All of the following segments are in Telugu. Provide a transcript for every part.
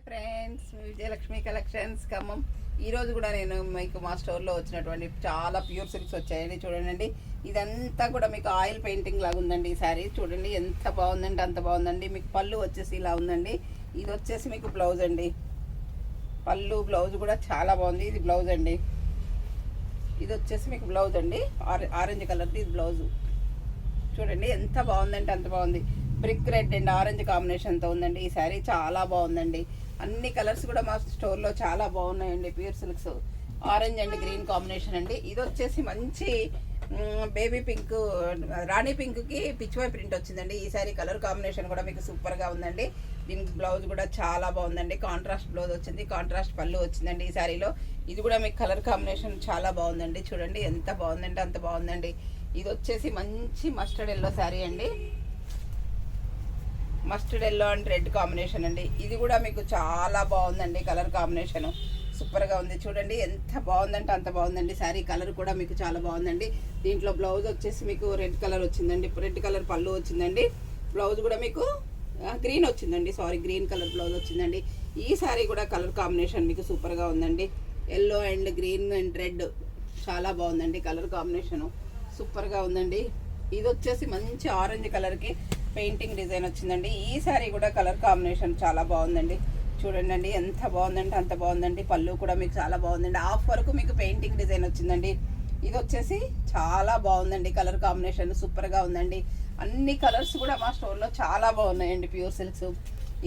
Friends, Vijayalakshmi collections Khammam. ఈరోజు కూడా నేను మీకు మా స్టోర్లో వచ్చినటువంటి చాలా ప్యూర్ సిల్క్స్ వచ్చాయండి. చూడండి, ఇదంతా కూడా మీకు ఆయిల్ పెయింటింగ్ లాగా ఉందండి. ఈ శారీ చూడండి ఎంత బాగుందండి, అంత బాగుందండి. మీకు పళ్ళు వచ్చేసి ఇలా ఉందండి. ఇది వచ్చేసి మీకు బ్లౌజ్ అండి. పళ్ళు బ్లౌజ్ కూడా చాలా బాగుంది. ఇది బ్లౌజ్ అండి. ఇది వచ్చేసి మీకు బ్లౌజ్ అండి. ఆరెంజ్ కలర్ది ఇది బ్లౌజు. చూడండి ఎంత బాగుందంటే అంత బాగుంది. బ్రిక్ రెడ్ అండ్ ఆరెంజ్ కాంబినేషన్తో ఉందండి. ఈ శారీ చాలా బాగుందండి. అన్ని కలర్స్ కూడా మా స్టోర్లో చాలా బాగున్నాయండి. Pure silks orange and green combination అండి. ఇది వచ్చేసి మంచి బేబీ పింక్, రాణి పింక్కి పిచ్చివై ప్రింట్ వచ్చిందండి. ఈ శారీ కలర్ కాంబినేషన్ కూడా మీకు సూపర్గా ఉందండి. దీనికి బ్లౌజ్ కూడా చాలా బాగుందండి. కాంట్రాస్ట్ బ్లౌజ్ వచ్చింది, కాంట్రాస్ట్ పళ్ళు వచ్చిందండి ఈ శారీలో. ఇది కూడా మీకు కలర్ కాంబినేషన్ చాలా బాగుందండి. చూడండి ఎంత బాగుందంటే అంత బాగుందండి. ఇది వచ్చేసి మంచి మస్టర్డ్ ఎల్లో శారీ అండి. Mustard yellow and red combination అండి. ఇది కూడా మీకు చాలా బాగుందండి. కలర్ కాంబినేషన్ సూపర్గా ఉంది. చూడండి ఎంత బాగుందంటే అంత బాగుందండి. శారీ కలర్ కూడా మీకు చాలా బాగుందండి. దీంట్లో బ్లౌజ్ వచ్చేసి మీకు రెడ్ కలర్ వచ్చిందండి. రెడ్ కలర్ పళ్ళు వచ్చిందండి. బ్లౌజ్ కూడా మీకు గ్రీన్ వచ్చిందండి. గ్రీన్ కలర్ బ్లౌజ్ వచ్చిందండి. ఈ శారీ కూడా కలర్ కాంబినేషన్ మీకు సూపర్గా ఉందండి. Yellow and green and red చాలా బాగుందండి. కలర్ కాంబినేషను సూపర్గా ఉందండి. ఇది వచ్చేసి మంచి ఆరెంజ్ కలర్కి పెయింటింగ్ డిజైన్ వచ్చిందండి. ఈ శారీ కూడా కలర్ కాంబినేషన్ చాలా బాగుందండి. చూడండి ఎంత బాగుందంటే అంత బాగుందండి. పళ్ళు కూడా మీకు చాలా బాగుందండి. హాఫ్ వరకు మీకు పెయింటింగ్ డిజైన్ వచ్చిందండి. ఇది వచ్చేసి చాలా బాగుందండి. కలర్ కాంబినేషన్ సూపర్గా ఉందండి. అన్ని కలర్స్ కూడా మా స్టోర్లో చాలా బాగున్నాయండి. Pure silks.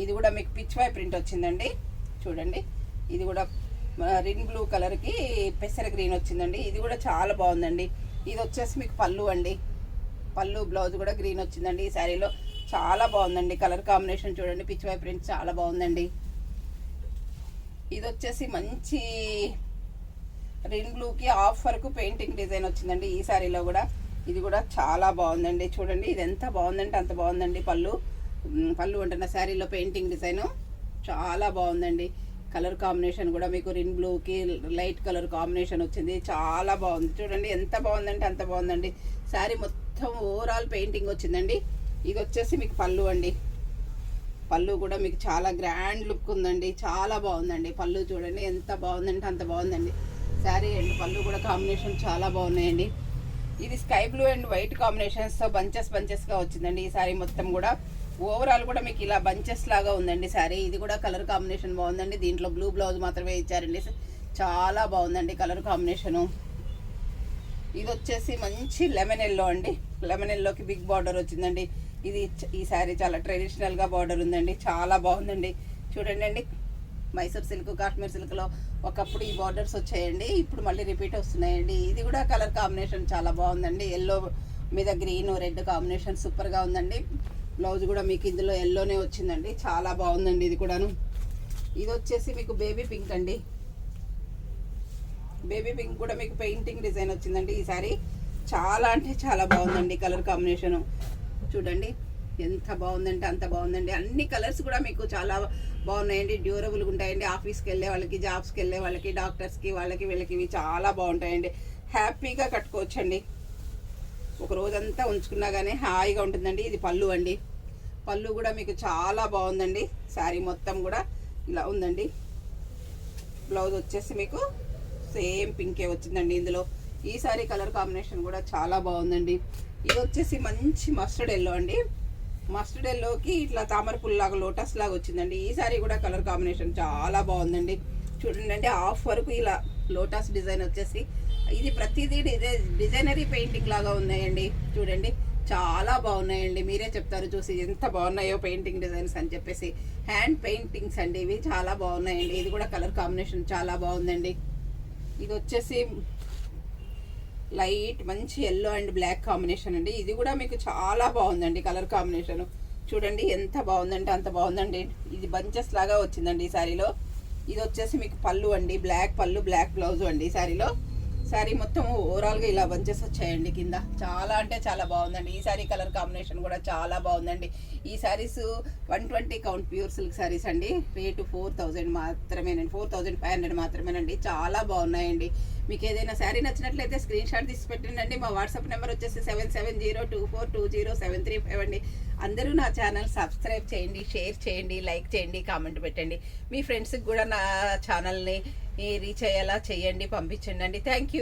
ఇది కూడా మీకు పిచ్వై ప్రింట్ వచ్చిందండి. చూడండి, ఇది కూడా రిన్ బ్లూ కలర్కి పెసర గ్రీన్ వచ్చిందండి. ఇది కూడా చాలా బాగుందండి. ఇది వచ్చేసి మీకు పళ్ళు అండి. పళ్ళు బ్లౌజ్ కూడా గ్రీన్ వచ్చిందండి. ఈ శారీలో చాలా బాగుందండి. కలర్ కాంబినేషన్ చూడండి, పిచ్వై ప్రింట్ చాలా బాగుందండి. ఇది వచ్చేసి మంచి రిన్ బ్లూకి హాఫ్ వరకు పెయింటింగ్ డిజైన్ వచ్చిందండి. ఈ శారీలో కూడా ఇది కూడా చాలా బాగుందండి. చూడండి ఇది ఎంత బాగుందంటే అంత బాగుందండి. పళ్ళు అంటున్న శారీలో పెయింటింగ్ డిజైన్ చాలా బాగుందండి. కలర్ కాంబినేషన్ కూడా మీకు రిన్ బ్లూకి లైట్ కలర్ కాంబినేషన్ వచ్చింది. చాలా బాగుంది. చూడండి ఎంత బాగుందంటే అంత బాగుందండి. శారీ మొత్తం ఓవరాల్ పెయింటింగ్ వచ్చిందండి. ఇది వచ్చేసి మీకు పళ్ళు అండి. పళ్ళు కూడా మీకు చాలా గ్రాండ్ లుక్ ఉందండి. చాలా బాగుందండి. పళ్ళు చూడండి ఎంత బాగుందంటే అంత బాగుందండి. శారీ అండ్ పళ్ళు కూడా కాంబినేషన్ చాలా బాగున్నాయండి. ఇది స్కై బ్లూ అండ్ వైట్ కాంబినేషన్స్తో బంచెస్గా వచ్చిందండి. ఈ శారీ మొత్తం కూడా ఓవరాల్ కూడా మీకు ఇలా బంచెస్ లాగా ఉందండి శారీ. ఇది కూడా కలర్ కాంబినేషన్ బాగుందండి. దీంట్లో బ్లూ బ్లౌజ్ మాత్రమే ఇచ్చారండి. చాలా బాగుందండి కలర్ కాంబినేషను. ఇది వచ్చేసి మంచి లెమన్ ఎల్లో అండి. లెమన్ ఎల్లోకి బిగ్ బార్డర్ వచ్చిందండి. ఈ శారీ చాలా ట్రెడిషనల్గా బార్డర్ ఉందండి. చాలా బాగుందండి. చూడండి అండి, మైసూర్ సిల్క్, కాశ్మీర్ సిల్క్లో ఒకప్పుడు ఈ బార్డర్స్ వచ్చాయండి. ఇప్పుడు మళ్ళీ రిపీట్ వస్తున్నాయండి. ఇది కూడా కలర్ కాంబినేషన్ చాలా బాగుందండి. ఎల్లో మీద గ్రీన్ రెడ్ కాంబినేషన్ సూపర్గా ఉందండి. బ్లౌజ్ కూడా మీకు ఇందులో ఎల్లోనే వచ్చిందండి. చాలా బాగుందండి. ఇది కూడాను. ఇది వచ్చేసి మీకు బేబీ పింక్ అండి. బేబీ పింక్ కూడా మీకు పెయింటింగ్ డిజైన్ వచ్చిందండి. ఈ సారీ చాలా అంటే చాలా బాగుందండి. కలర్ కాంబినేషను చూడండి ఎంత బాగుందంటే అంత బాగుందండి. అన్ని కలర్స్ కూడా మీకు చాలా బాగున్నాయండి. డ్యూరబుల్గా ఉంటాయండి. ఆఫీస్కి వెళ్ళే వాళ్ళకి, జాబ్స్కి వెళ్ళే వాళ్ళకి, డాక్టర్స్కి, వాళ్ళకి వీళ్ళకి ఇవి చాలా బాగుంటాయండి. హ్యాపీగా కట్టుకోవచ్చండి. ఒక రోజంతా ఉంచుకున్నా కానీ హాయిగా ఉంటుందండి. ఇది పళ్ళు అండి. పళ్ళు కూడా మీకు చాలా బాగుందండి. శారీ మొత్తం కూడా ఇలా ఉందండి. బ్లౌజ్ వచ్చేసి మీకు సేమ్ పింకే వచ్చిందండి ఇందులో. ఈ శారీ కలర్ కాంబినేషన్ కూడా చాలా బాగుందండి. ఇది వచ్చేసి మంచి మస్టర్డ్ ఎల్లో అండి. మస్టర్డ్ ఎల్లోకి ఇట్లా తామర పుల్లాగా లోటస్ లాగా వచ్చిందండి. ఈ శారీ కూడా కలర్ కాంబినేషన్ చాలా బాగుందండి. చూడండి అండి, హాఫ్ వరకు ఇలా లోటస్ డిజైన్ వచ్చేసి ఇది ప్రతిదీ డిజైనరీ పెయింటింగ్ లాగా ఉన్నాయండి. చూడండి చాలా బాగున్నాయండి. మీరే చెప్తారు చూసి ఎంత బాగున్నాయో పెయింటింగ్ డిజైన్స్ అని చెప్పేసి. హ్యాండ్ పెయింటింగ్స్ అండి ఇవి, చాలా బాగున్నాయండి. ఇది కూడా కలర్ కాంబినేషన్ చాలా బాగుందండి. ఇది వచ్చేసి లైట్ మంచి ఎల్లో అండ్ బ్లాక్ కాంబినేషన్ అండి. ఇది కూడా మీకు చాలా బాగుందండి కలర్ కాంబినేషన్. చూడండి ఎంత బాగుందంటే అంత బాగుందండి. ఇది బంచెస్ లాగా వచ్చిందండి ఈ శారీలో. ఇది వచ్చేసి మీకు పళ్ళు అండి. బ్లాక్ పళ్ళు, బ్లాక్ బ్లౌజ్ అండి ఈ శారీలో. శారీ మొత్తం ఓవరాల్గా ఇలా బంచెస్ వచ్చాయండి కింద. చాలా అంటే చాలా బాగుందండి. ఈ శారీ కలర్ కాంబినేషన్ కూడా చాలా బాగుందండి. ఈ saris 120 count pure silk saris అండి. రేటు 4000 మాత్రమేనండి. 4500 మాత్రమేనండి. చాలా బాగున్నాయండి. మీకు ఏదైనా శారీ నచ్చినట్లయితే స్క్రీన్ షాట్ తీసి పెట్టండి. మా వాట్సాప్ నెంబర్ వచ్చేసి 7702420735 అండి. అందరూ నా ఛానల్ సబ్స్క్రైబ్ చేయండి, షేర్ చేయండి, లైక్ చేయండి, కామెంట్ పెట్టండి. మీ ఫ్రెండ్స్కి కూడా నా ఛానల్ని రీచ్ అయ్యేలా చేయండి, పంపించండి అండి. Thank you.